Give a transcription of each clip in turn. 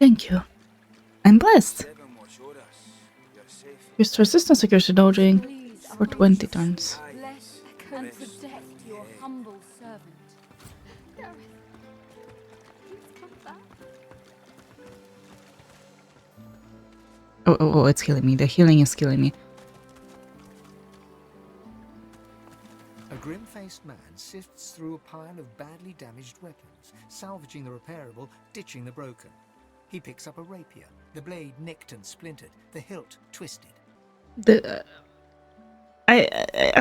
Thank you. I'm blessed. Use resistance security dodging for 20 turns. Bless and protect your humble servant. Gareth, please come back. Oh, it's killing me. The healing is killing me. A grim-faced man sifts through a pile of badly damaged weapons, salvaging the repairable, ditching the broken. He picks up a rapier, the blade nicked and splintered, the hilt twisted. It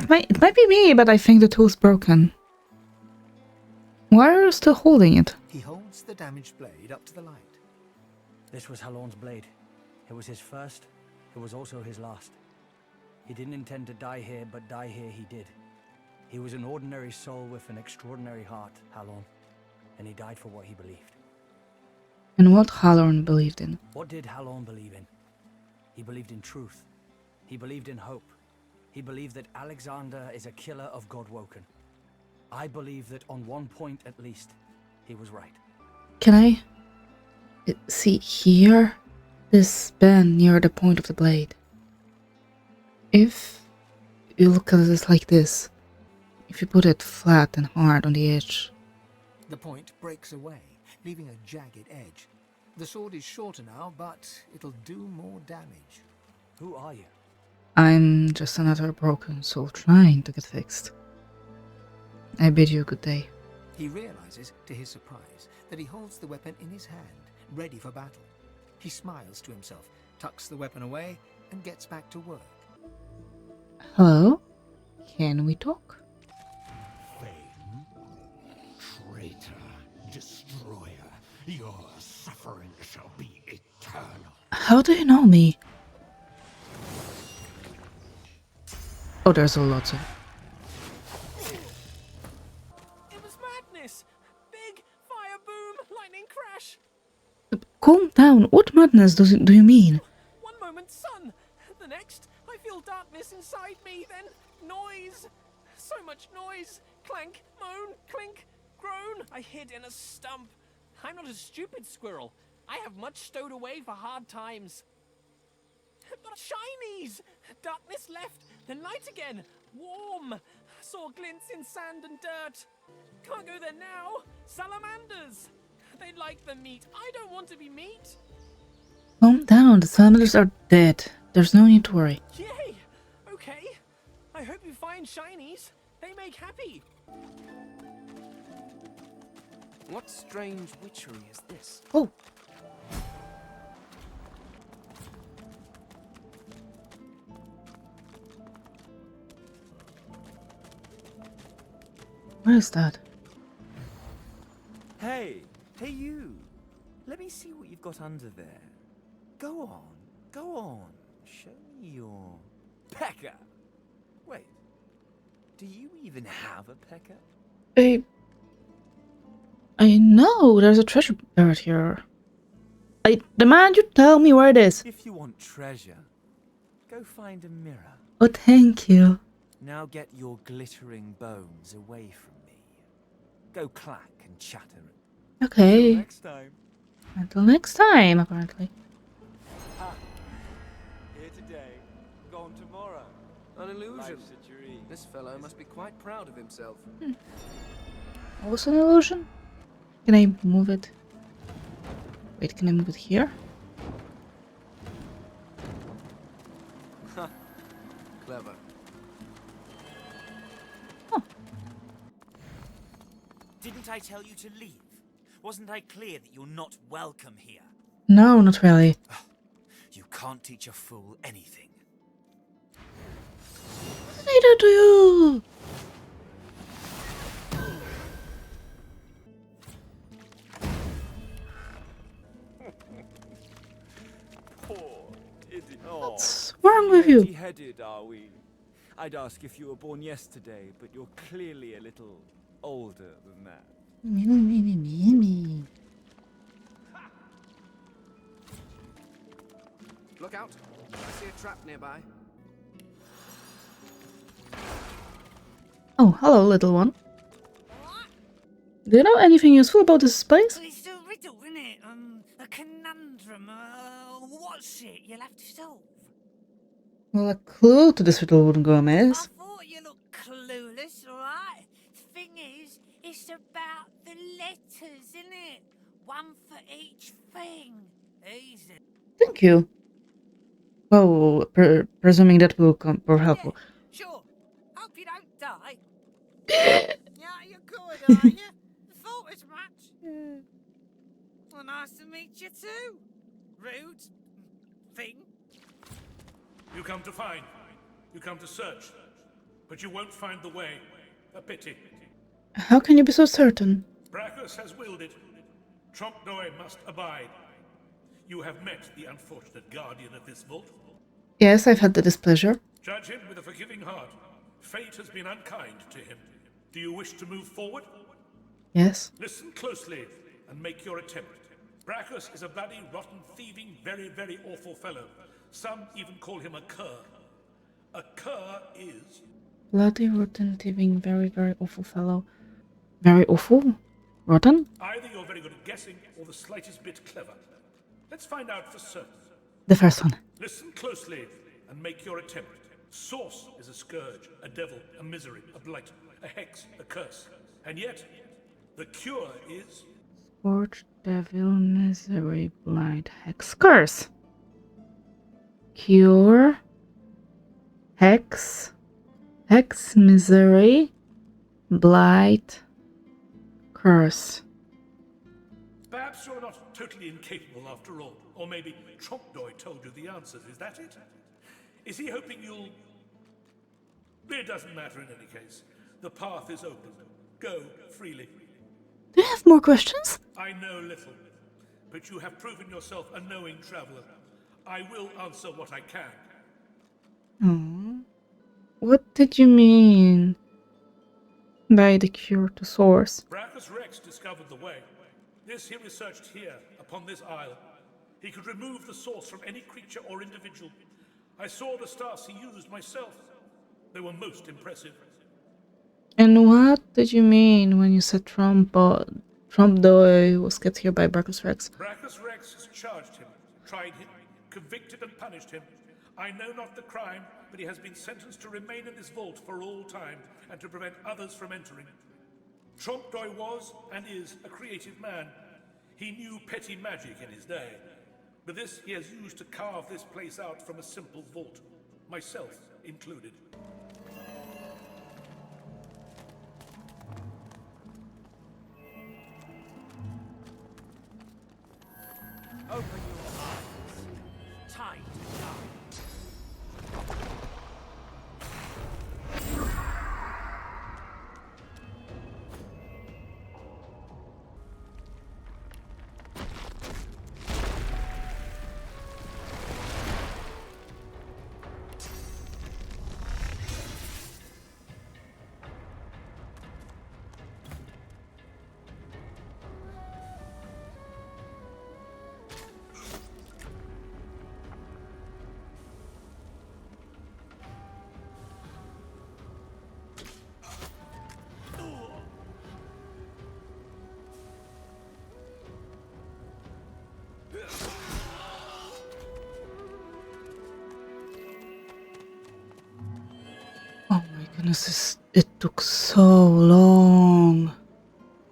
might be me, but I think the tool's broken. Why are you still holding it? He holds the damaged blade up to the light. This was Halorn's blade. It was his first, it was also his last. He didn't intend to die here, but die here he did. He was an ordinary soul with an extraordinary heart, Halorn, and he died for what he believed. And what Halorn believed in? What did Halorn believe in? He believed in truth. He believed in hope. He believed that Alexander is a killer of Godwoken. I believe that on one point at least, he was right. Can I see here? This bend near the point of the blade. If you look at this like this, if you put it flat and hard on the edge. The point breaks away, leaving a jagged edge. The sword is shorter now, but it'll do more damage. Who are you? I'm just another broken soul trying to get fixed. I bid you a good day. He realizes, to his surprise, that he holds the weapon in his hand, ready for battle. He smiles to himself, tucks the weapon away, and gets back to work. Hello? Can we talk? Fane, traitor, destroyer, your suffering shall be eternal. How do you know me? Oh, there's a lot of... It was madness! Big fire boom, lightning crash! Calm down. What madness do you mean? One moment sun, the next I feel darkness inside me, then noise! So much noise! Clank, moan, clink, groan! I hid in a stump. I'm not a stupid squirrel. I have much stowed away for hard times. But shinies! Darkness left, then light again. Warm! Saw glints in sand and dirt. Can't go there now. Salamanders! They like the meat. I don't want to be meat. Calm down. The salamanders are dead. There's no need to worry. Yay! Okay. I hope you find shinies. They make happy. What strange witchery is this? Oh. What is that? Hey you! Let me see what you've got under there. Go on. Show me your pecker. Wait, do you even have a pecker? I know there's a treasure buried here. I demand you tell me where it is. If you want treasure, go find a mirror. Oh, thank you. Now get your glittering bones away from me. Go clack and chatter. Okay. Next time. Until next time, apparently. Ha! Here today, gone tomorrow. An illusion. Life's a dream. This fellow must be quite proud of himself. Also an illusion? Can I move it? Wait, can I move it here? Clever. Oh. Didn't I tell you to leave? Wasn't I clear that you're not welcome here? No, not really. You can't teach a fool anything. Neither do you! Poor idiot. What's wrong with you? Headed, are we? I'd ask if you were born yesterday, but you're clearly a little older than that. Look out! I see a trap nearby. Oh, hello, little one. Do you know anything useful about this place? It's a riddle, isn't it? A conundrum. What's it you'll have to solve? Well, a clue to this riddle wouldn't go I amiss. thought you looked clueless, alright? Thing is, it's about the letters, isn't it? One for each thing. Easy. Thank you. Well, presuming that will come or helpful. Sure. Hope you don't die. Yeah, you're good, aren't you? Thought as much. Well, nice to meet you too. Rude thing. You come to find. You come to search. But you won't find the way. A pity. How can you be so certain? Brachus has willed it. Trompdoi must abide. You have met the unfortunate guardian of this vault. Yes, I've had the displeasure. Judge him with a forgiving heart. Fate has been unkind to him. Do you wish to move forward? Yes. Listen closely and make your attempt. Brachus is a bloody, rotten, thieving, very, very awful fellow. Some even call him a cur. A cur is... Bloody, rotten, thieving, very, very awful fellow. Very awful? Rotten? Either you're very good at guessing or the slightest bit clever. Let's find out for certain. The first one. Listen closely and make your attempt. Source is a scourge, a devil, a misery, a blight, a hex, a curse. And yet, the cure is... Scourge, devil, misery, blight, hex, curse. Cure. Hex. Hex, misery, blight, curse. Perhaps you're not totally incapable after all. Or maybe Trompdoi told you the answers. Is that it? Is he hoping you'll... It doesn't matter in any case. The path is open. Go freely. Do you have more questions? I know little, but you have proven yourself a knowing traveler. I will answer what I can. Oh. What did you mean by the cure to source? Brachus Rex discovered the way. This he researched here, upon this isle. He could remove the source from any creature or individual. I saw the stars he used myself. They were most impressive. And what did you mean when you said Trompdoi was kept here by Brachus Rex? Brachus Rex has charged him, tried him, convicted and punished him. I know not the crime, but he has been sentenced to remain in this vault for all time and to prevent others from entering. Trompdoi was and is a creative man. He knew petty magic in his day, but this he has used to carve this place out from a simple vault, myself included. Open your eyes. Time to die. Oh my goodness, it took so long.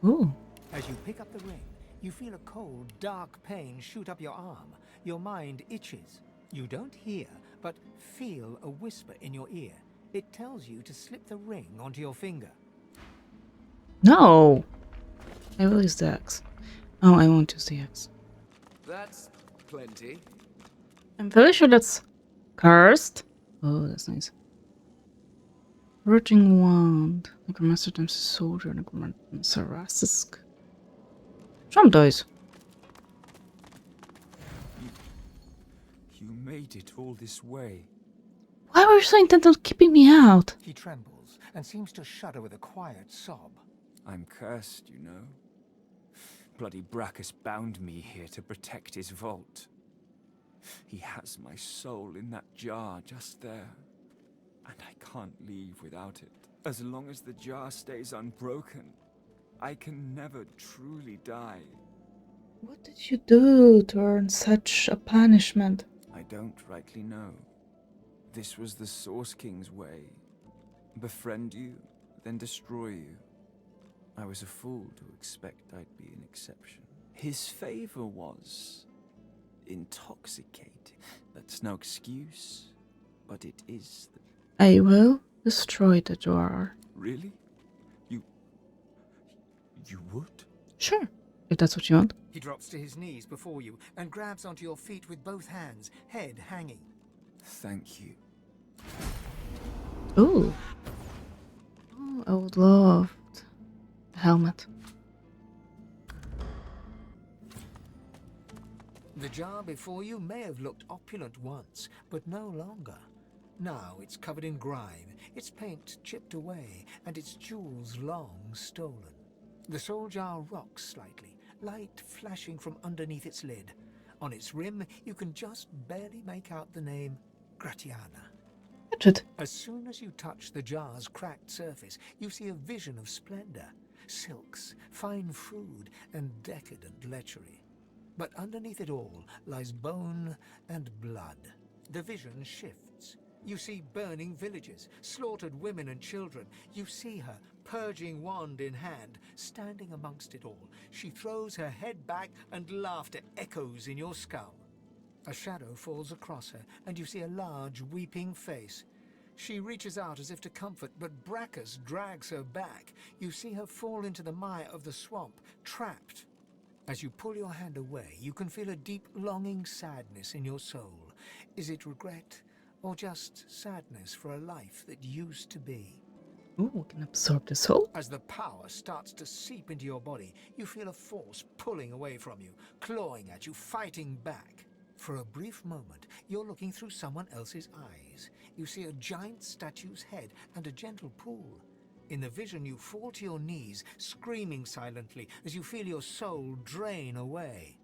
Ooh. As you pick up the ring, you feel a cold, dark pain shoot up your arm. Your mind itches. You don't hear, but feel a whisper in your ear. It tells you to slip the ring onto your finger. No! I will use the axe. Oh, I won't use the axe. That's plenty. I'm fairly sure that's cursed. Oh, that's nice. Rooting Wand. Necromancer times soldier. Necromancer Rassisk. Trump dies. You made it all this way. Why were you so intent on keeping me out? He trembles and seems to shudder with a quiet sob. I'm cursed, you know. Bloody Brachus bound me here to protect his vault. He has my soul in that jar just there. And I can't leave without it. As long as the jar stays unbroken, I can never truly die. What did you do to earn such a punishment? I don't rightly know. This was the Source King's way. Befriend you, then destroy you. I was a fool to expect I'd be an exception. His favor was intoxicating. That's no excuse, but it is. I will destroy the jar. Really? You would? Sure, if that's what you want. He drops to his knees before you and grabs onto your feet with both hands, head hanging. Thank you. Ooh. Oh, I would love a helmet. The jar before you may have looked opulent once, but no longer. Now it's covered in grime, its paint chipped away, and its jewels long stolen. The soul jar rocks slightly, light flashing from underneath its lid. On its rim, you can just barely make out the name Gratiana. Hatchet. As soon as you touch the jar's cracked surface, you see a vision of splendor, silks, fine food, and decadent lechery. But underneath it all lies bone and blood. The vision shifts. You see burning villages, slaughtered women and children. You see her, purging wand in hand, standing amongst it all. She throws her head back and laughter echoes in your skull. A shadow falls across her, and you see a large, weeping face. She reaches out as if to comfort, but Bracchus drags her back. You see her fall into the mire of the swamp, trapped. As you pull your hand away, you can feel a deep, longing sadness in your soul. Is it regret, or just sadness for a life that used to be? Ooh, we can absorb the soul. As the power starts to seep into your body, you feel a force pulling away from you, clawing at you, fighting back. For a brief moment, you're looking through someone else's eyes. You see a giant statue's head and a gentle pool. In the vision, you fall to your knees, screaming silently as you feel your soul drain away.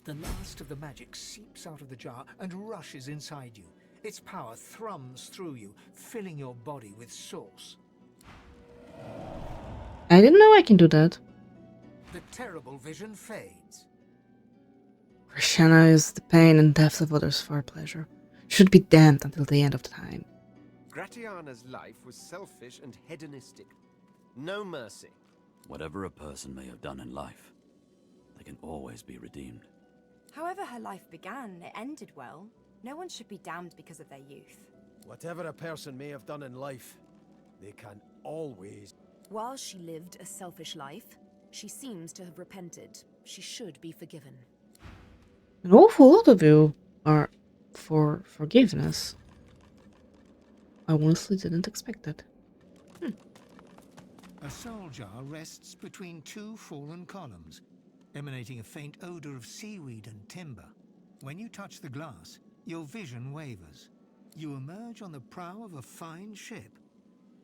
The last of the magic seeps out of the jar and rushes inside you. Its power thrums through you, filling your body with source. I didn't know I can do that. The terrible vision fades. Krishna is the pain and death of others for pleasure. Should be damned until the end of time. Gratiana's life was selfish and hedonistic. No mercy. Whatever a person may have done in life, they can always be redeemed. However her life began, it ended well. No one should be damned because of their youth. Whatever a person may have done in life, they can always... While she lived a selfish life, she seems to have repented. She should be forgiven. An awful lot of you are for forgiveness. I honestly didn't expect that. A soul jar rests between two fallen columns, emanating a faint odor of seaweed and timber. When you touch the glass, your vision wavers. You emerge on the prow of a fine ship.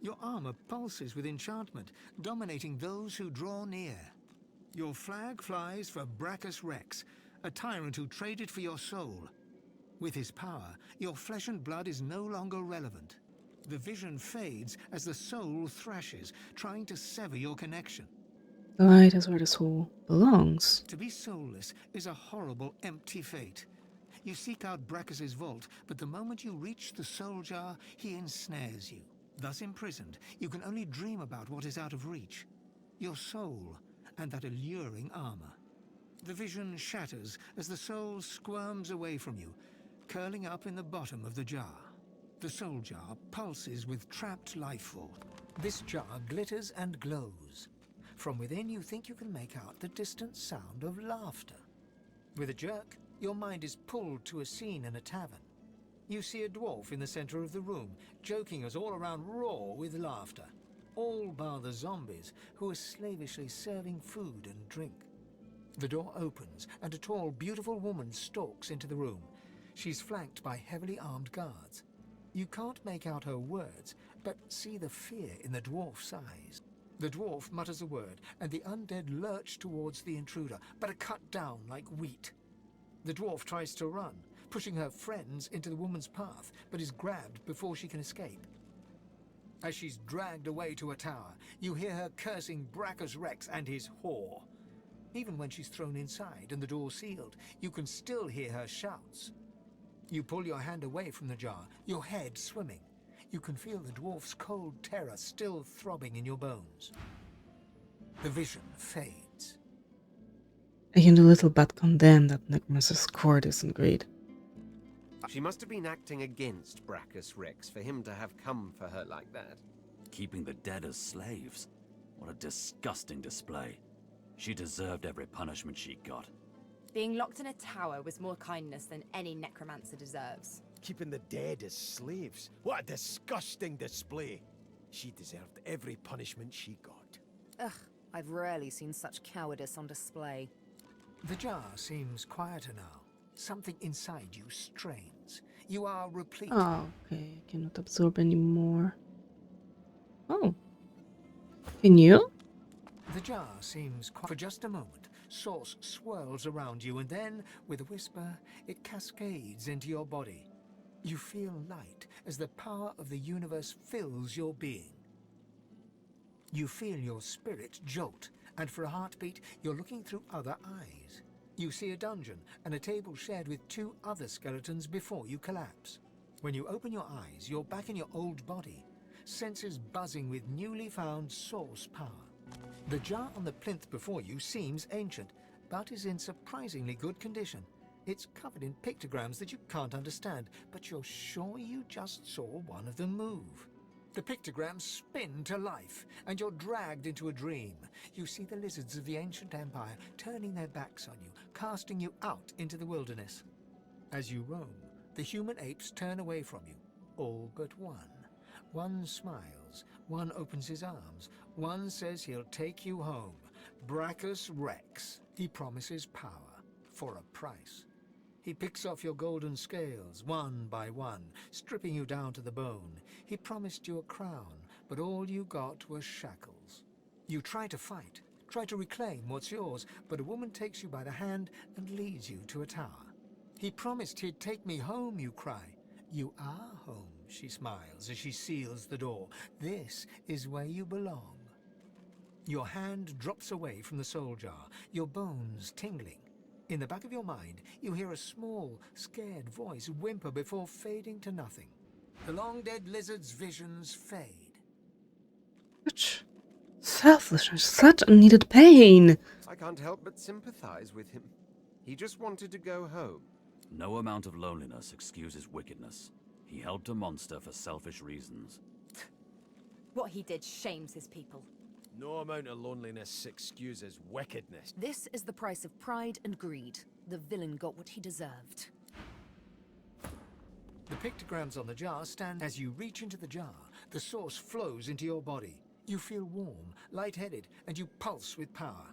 Your armor pulses with enchantment, dominating those who draw near. Your flag flies for Bracchus Rex, a tyrant who traded for your soul. With his power, your flesh and blood is no longer relevant. The vision fades as the soul thrashes, trying to sever your connection. The light is where the soul belongs. To be soulless is a horrible, empty fate. You seek out Bracchus's vault, but the moment you reach the soul jar, he ensnares you. Thus imprisoned, you can only dream about what is out of reach. Your soul and that alluring armor. The vision shatters as the soul squirms away from you, curling up in the bottom of the jar. The soul jar pulses with trapped life force. This jar glitters and glows. From within, you think you can make out the distant sound of laughter. With a jerk, your mind is pulled to a scene in a tavern. You see a dwarf in the center of the room, joking as all around roar with laughter. All bar the zombies, who are slavishly serving food and drink. The door opens, and a tall, beautiful woman stalks into the room. She's flanked by heavily armed guards. You can't make out her words, but see the fear in the dwarf's eyes. The dwarf mutters a word, and the undead lurch towards the intruder, but are cut down like wheat. The dwarf tries to run, pushing her friends into the woman's path, but is grabbed before she can escape. As she's dragged away to a tower, you hear her cursing Bracchus Rex and his whore. Even when she's thrown inside and the door sealed, you can still hear her shouts. You pull your hand away from the jar, your head swimming. You can feel the dwarf's cold terror still throbbing in your bones. The vision fades. I can do little but condemn that Necromancer's court isn't great. She must have been acting against Brachus Rex for him to have come for her like that. Keeping the dead as slaves? What a disgusting display. She deserved every punishment she got. Being locked in a tower was more kindness than any necromancer deserves. Keeping the dead as slaves? What a disgusting display! She deserved every punishment she got. Ugh, I've rarely seen such cowardice on display. The jar seems quieter now. Something inside you strains. You are replete. Oh, okay. I cannot absorb anymore. Oh. Can you? The jar seems quiet. For just a moment, source swirls around you, and then, with a whisper, it cascades into your body. You feel light as the power of the universe fills your being. You feel your spirit jolt, and for a heartbeat, you're looking through other eyes. You see a dungeon and a table shared with 2 other skeletons before you collapse. When you open your eyes, you're back in your old body, senses buzzing with newly found source power. The jar on the plinth before you seems ancient, but is in surprisingly good condition. It's covered in pictograms that you can't understand, but you're sure you just saw one of them move. The pictograms spin to life, and you're dragged into a dream. You see the lizards of the ancient empire turning their backs on you, casting you out into the wilderness. As you roam, the human apes turn away from you, all but one. One smiles, one opens his arms, one says he'll take you home. Brachus Rex. He promises power, for a price. He picks off your golden scales, one by one, stripping you down to the bone. He promised you a crown, but all you got was shackles. You try to fight, try to reclaim what's yours, but a woman takes you by the hand and leads you to a tower. He promised he'd take me home, you cry. You are home, she smiles as she seals the door. This is where you belong. Your hand drops away from the soul jar, your bones tingling. In the back of your mind, you hear a small, scared voice whimper before fading to nothing. The long-dead lizard's visions fade. Such selfishness, such unneeded pain. I can't help but sympathize with him. He just wanted to go home. No amount of loneliness excuses wickedness. He helped a monster for selfish reasons. What he did shames his people. No amount of loneliness excuses wickedness. This is the price of pride and greed. The villain got what he deserved. The pictograms on the jar stand. As you reach into the jar, the source flows into your body. You feel warm, lightheaded, and you pulse with power.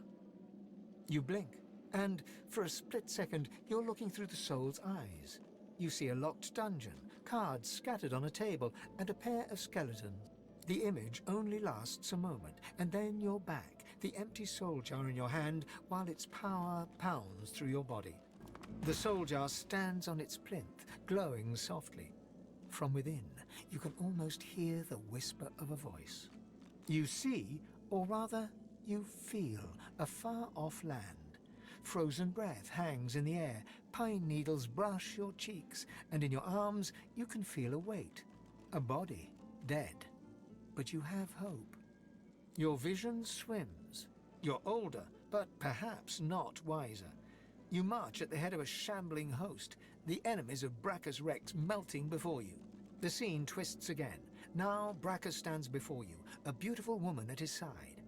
You blink, and for a split second, you're looking through the soul's eyes. You see a locked dungeon, cards scattered on a table, and a pair of skeletons. The image only lasts a moment, and then you're back, the empty soul jar in your hand, while its power pounds through your body. The soul jar stands on its plinth, glowing softly. From within, you can almost hear the whisper of a voice. You see, or rather, you feel, a far-off land. Frozen breath hangs in the air, pine needles brush your cheeks, and in your arms you can feel a weight. A body, dead. But you have hope. Your vision swims. You're older, but perhaps not wiser. You march at the head of a shambling host, the enemies of Brachus Rex melting before you. The scene twists again. Now Brachus stands before you, a beautiful woman at his side.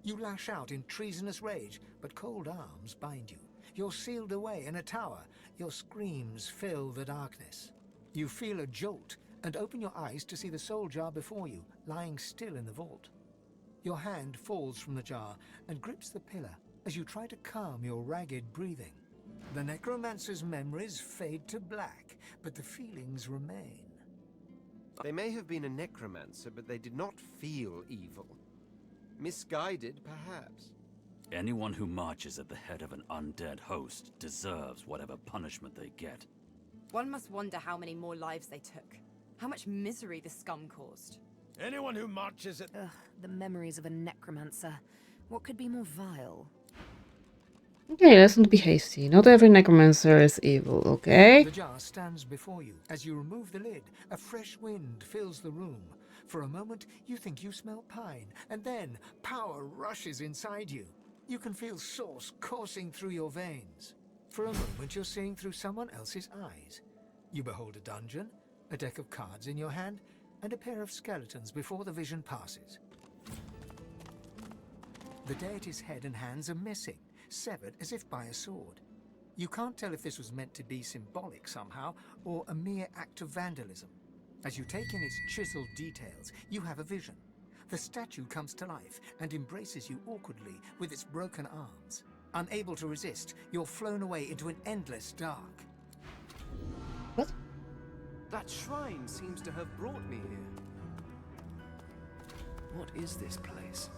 You lash out in treasonous rage, but cold arms bind you. You're sealed away in a tower. Your screams fill the darkness. You feel a jolt and open your eyes to see the soul jar before you, lying still in the vault. Your hand falls from the jar and grips the pillar as you try to calm your ragged breathing. The necromancer's memories fade to black, but the feelings remain. They may have been a necromancer, but they did not feel evil. Misguided, perhaps. Anyone who marches at the head of an undead host deserves whatever punishment they get. One must wonder how many more lives they took. How much misery the scum caused. Anyone who marches at... Ugh, the memories of a necromancer. What could be more vile? Okay, let's not be hasty. Not every necromancer is evil, okay? The jar stands before you. As you remove the lid, a fresh wind fills the room. For a moment, you think you smell pine, and then power rushes inside you. You can feel source coursing through your veins. For a moment, you're seeing through someone else's eyes. You behold a dungeon, a deck of cards in your hand, and a pair of skeletons before the vision passes. The deity's head and hands are missing, severed as if by a sword. You can't tell if this was meant to be symbolic somehow, or a mere act of vandalism. As you take in its chiseled details, you have a vision. The statue comes to life and embraces you awkwardly with its broken arms. Unable to resist, you're flown away into an endless dark. What? That shrine seems to have brought me here. What is this place?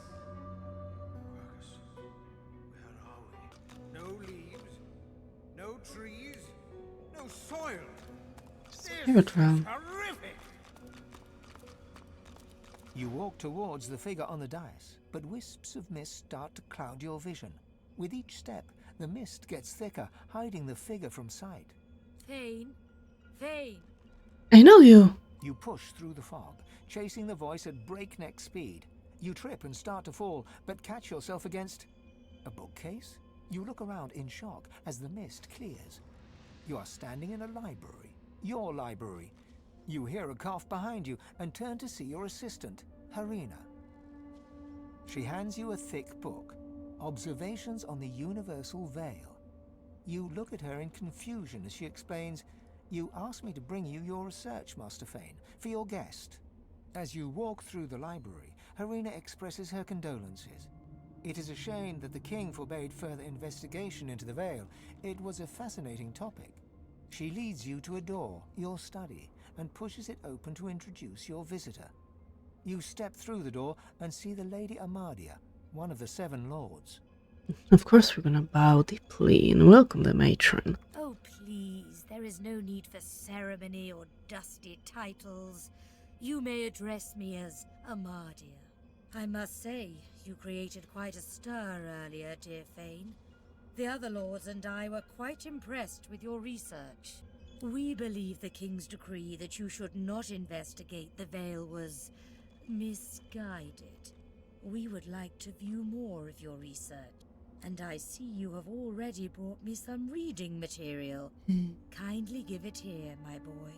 Where are we? No leaves, no trees, no soil. Spirit realm. Horrific! You walk towards the figure on the dais, but wisps of mist start to cloud your vision. With each step, the mist gets thicker, hiding the figure from sight. Fane? Fane! I know you! You push through the fog, chasing the voice at breakneck speed. You trip and start to fall, but catch yourself against a bookcase? You look around in shock as the mist clears. You are standing in a library. Your library. You hear a cough behind you and turn to see your assistant, Harina. She hands you a thick book, Observations on the Universal Veil. You look at her in confusion as she explains, "You asked me to bring you your research, Master Fane, for your guest." As you walk through the library, Harina expresses her condolences. It is a shame that the king forbade further investigation into the veil. It was a fascinating topic. She leads you to a door, your study, and pushes it open to introduce your visitor. You step through the door and see the Lady Amadia, one of the 7 lords. Of course we're gonna bow deeply and welcome the matron. Oh, please, there is no need for ceremony or dusty titles. You may address me as Amadia. I must say, you created quite a stir earlier, dear Fane. The other lords and I were quite impressed with your research. We believe the king's decree that you should not investigate the veil was misguided. We would like to view more of your research, and I see you have already brought me some reading material. Kindly give it here, my boy.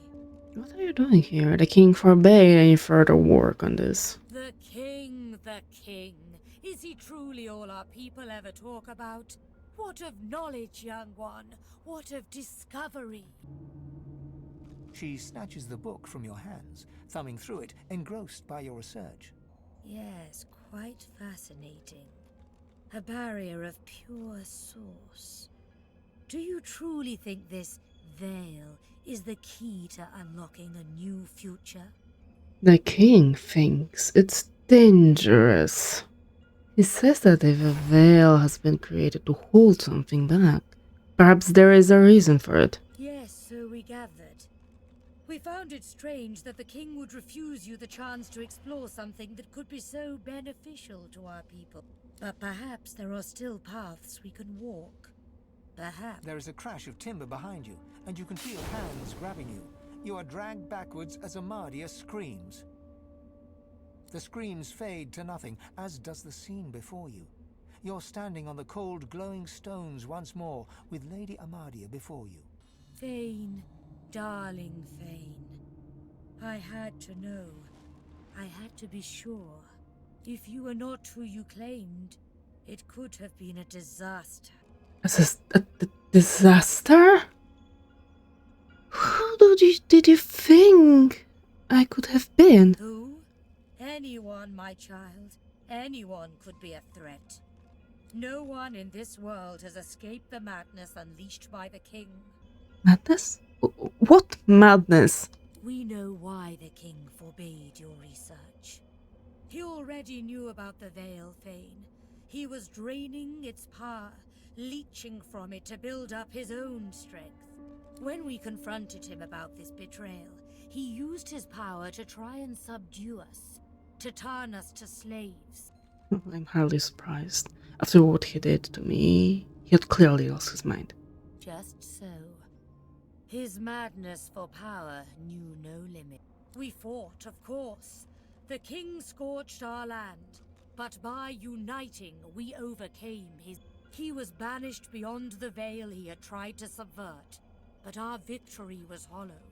What are you doing here? The king forbade any further work on this. The king, the king. Is he truly all our people ever talk about? What of knowledge, young one? What of discovery? She snatches the book from your hands, thumbing through it, engrossed by your research. Yes, quite fascinating. A barrier of pure source. Do you truly think this veil is the key to unlocking a new future? The king thinks it's dangerous. He says that if a veil has been created to hold something back, perhaps there is a reason for it. Yes, so we gathered. We found it strange that the king would refuse you the chance to explore something that could be so beneficial to our people. But perhaps there are still paths we can walk. Perhaps. There is a crash of timber behind you, and you can feel hands grabbing you. You are dragged backwards as Amadia screams. The screams fade to nothing, as does the scene before you. You're standing on the cold, glowing stones once more, with Lady Amadia before you. Fane, darling Fane. I had to know. I had to be sure. If you were not who you claimed, it could have been a disaster. A disaster? Who did you think I could have been? Who? Anyone, my child. Anyone could be a threat. No one in this world has escaped the madness unleashed by the king. Madness? What madness? We know why the king forbade your research. He already knew about the veil, Fane. He was draining its power, leeching from it to build up his own strength. When we confronted him about this betrayal, he used his power to try and subdue us, to turn us to slaves. I'm hardly surprised. After what he did to me, He had clearly lost his mind. Just so. His madness for power knew no limit. We fought, of course. The king scorched our land, but by uniting, we overcame his... He was banished beyond the veil he had tried to subvert, but our victory was hollow.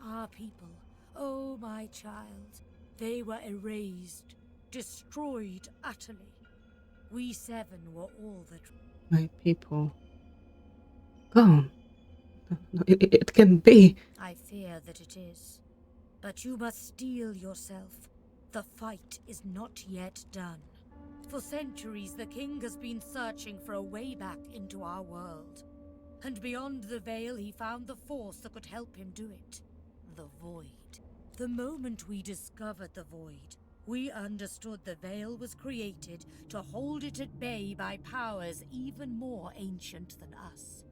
Our people, oh my child, they were erased, destroyed utterly. We seven were all that... My people. Gone. No, it can be. I fear that it is. But you must steel yourself. The fight is not yet done. For centuries, the king has been searching for a way back into our world. And beyond the veil, he found the force that could help him do it. The void. The moment we discovered the void, we understood the veil was created to hold it at bay by powers even more ancient than us.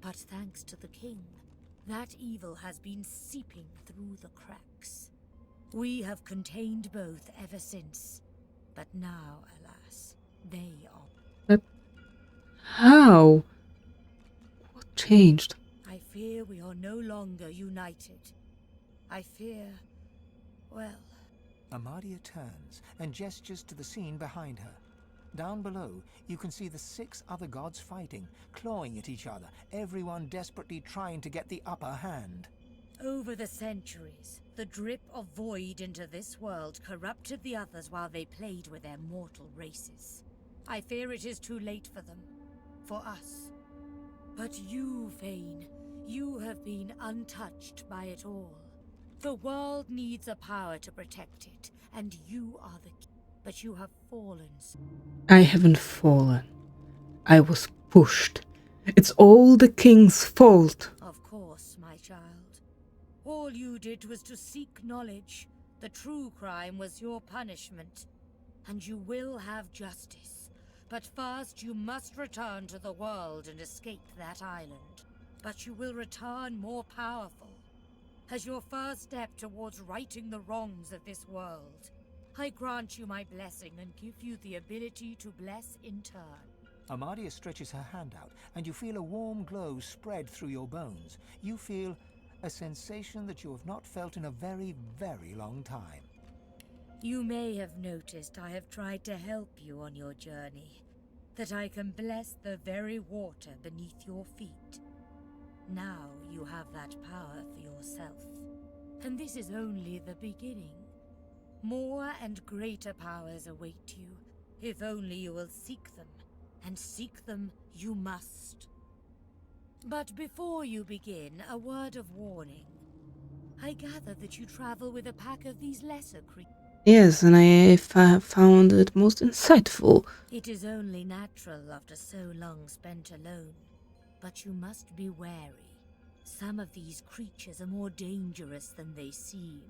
But thanks to the king, that evil has been seeping through the cracks. We have contained both ever since, but now, alas, they are... But how? What changed? I fear we are no longer united. I fear... well... Amadia turns and gestures to the scene behind her. Down below, you can see the 6 other gods fighting, clawing at each other, everyone desperately trying to get the upper hand. Over the centuries, the drip of void into this world corrupted the others while they played with their mortal races. I fear it is too late for them. For us. But you, Fane, you have been untouched by it all. The world needs a power to protect it, and you are the key. But you have fallen. I haven't fallen. I was pushed. It's all the king's fault. Of course, my child. All you did was to seek knowledge. The true crime was your punishment. And you will have justice. But first you must return to the world and escape that island. But you will return more powerful. As your first step towards righting the wrongs of this world. I grant you my blessing and give you the ability to bless in turn. Amadia stretches her hand out, and you feel a warm glow spread through your bones. You feel a sensation that you have not felt in a very, very long time. You may have noticed I have tried to help you on your journey. That I can bless the very water beneath your feet. Now you have that power for yourself. And this is only the beginning. More and greater powers await you, if only you will seek them, and seek them you must. But before you begin, a word of warning. I gather that you travel with a pack of these lesser creatures. Yes, and I found it most insightful. It is only natural after so long spent alone, but you must be wary. Some of these creatures are more dangerous than they seem.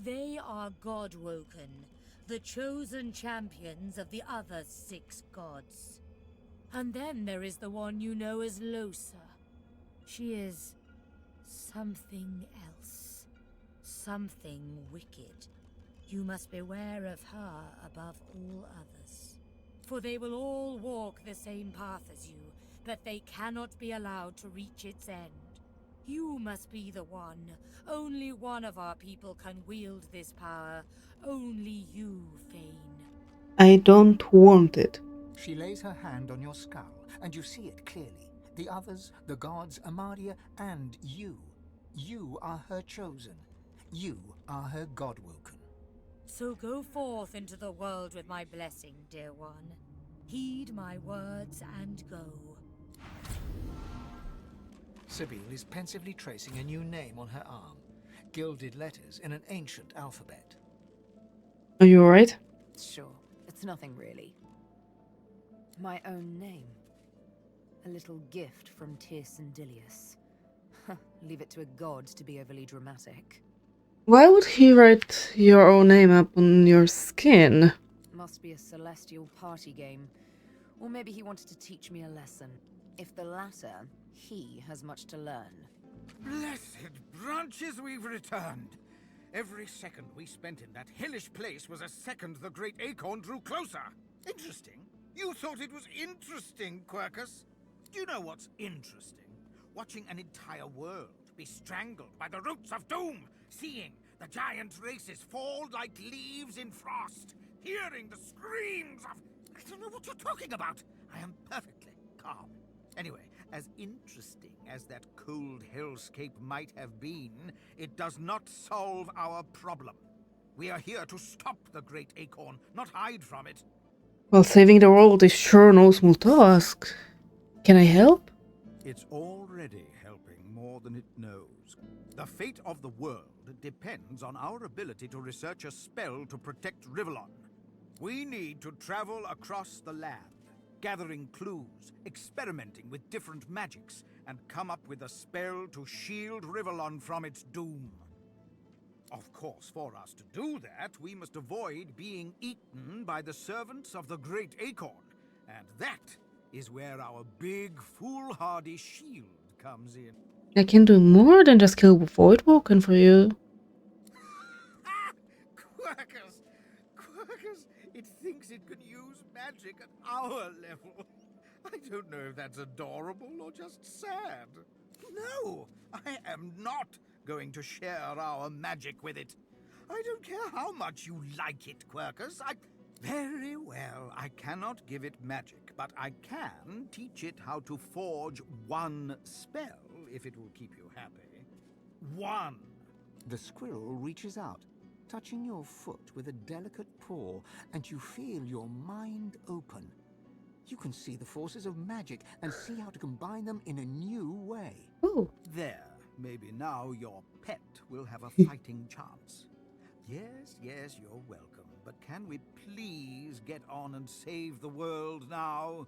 They are God-woken, the chosen champions of the other 6 gods. And then there is the one you know as Losa. She is something else. Something wicked. You must beware of her above all others. For they will all walk the same path as you, but they cannot be allowed to reach its end. You must be the one. Only one of our people can wield this power. Only you, Fane. I don't want it. She lays her hand on your skull, and you see it clearly. The others, the gods, Amadia, and you. You are her chosen. You are her God-woken. So go forth into the world with my blessing, dear one. Heed my words and go. Sabine is pensively tracing a new name on her arm. Gilded letters in an ancient alphabet. Are you alright? Sure, it's nothing really. My own name. A little gift from Tyrsendilius. Leave it to a god to be overly dramatic. Why would he write your own name up on your skin? Must be a celestial party game. Or maybe he wanted to teach me a lesson. If the latter, he has much to learn. Blessed branches, we've returned. Every second we spent in that hellish place was a second the great acorn drew closer. Interesting. You thought it was interesting, Quercus? Do you know what's interesting? Watching an entire world be strangled by the roots of doom, seeing the giant races fall like leaves in frost, hearing the screams of... I don't know what you're talking about. I am perfectly calm. Anyway, as interesting as that cold hellscape might have been, it does not solve our problem. We are here to stop the Great Acorn, not hide from it. Well, saving the world is sure no small task. Can I help? It's already helping more than it knows. The fate of the world depends on our ability to research a spell to protect Rivellon. We need to travel across the land, gathering clues, experimenting with different magics, and come up with a spell to shield Rivellon from its doom. Of course, for us to do that, we must avoid being eaten by the servants of the Great Acorn. And that is where our big, foolhardy shield comes in. I can do more than just kill Voidwalken for you. Quercus, it thinks it can use magic at our level. I don't know if that's adorable or just sad. No, I am not going to share our magic with it. I don't care how much you like it, Quercus. Very well, I cannot give it magic, but I can teach it how to forge one spell, if it will keep you happy. One! The squirrel reaches out, touching your foot with a delicate paw, and you feel your mind open. You can see the forces of magic and see how to combine them in a new way. Ooh. There, maybe now your pet will have a fighting chance. Yes, you're welcome. But can we please get on and save the world now?